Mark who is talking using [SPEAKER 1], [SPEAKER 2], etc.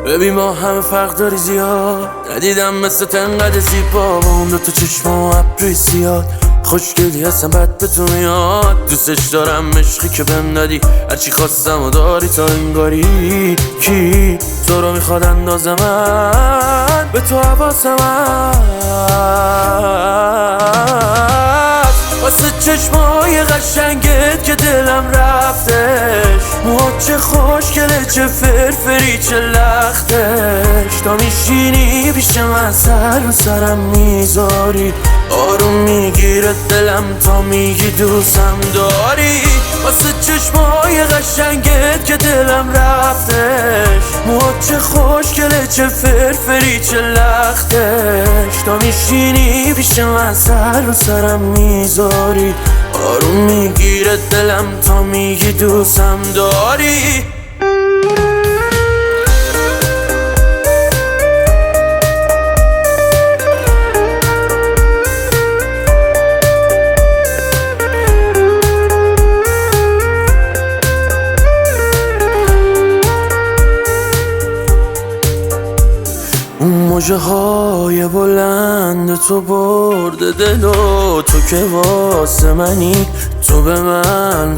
[SPEAKER 1] ببین ما همه فرق داری زیاد، ندیدم مثل تنقدر زیبا با اون دوتا چشم و ابروی سیاد. خوشگلی هستم بد به تو میاد، دوستش دارم عشقی که بهم دادی، هرچی خواستم و داری تا انگاری. کی تو رو میخواد اندازه من به تو حواسم هست، واسه چشمای قشنگت که دلم رفتش. موهات چه خوشگله چه فرفری چه لختش، تا میشینی پیش من سر و سرم میذاری، آروم میگیره دلم تا میگی دوستم داری. واسه چشمای قشنگت که دلم رفتش، موهات چه خوشگله چه فرفری چه لختش، تا میشینی پیش من سر و سرم میذاری، آروم میگیره دلم تا میگی دوستم داری. اون موجه های بلند تو برده دل و تو که واسه منی، تو به من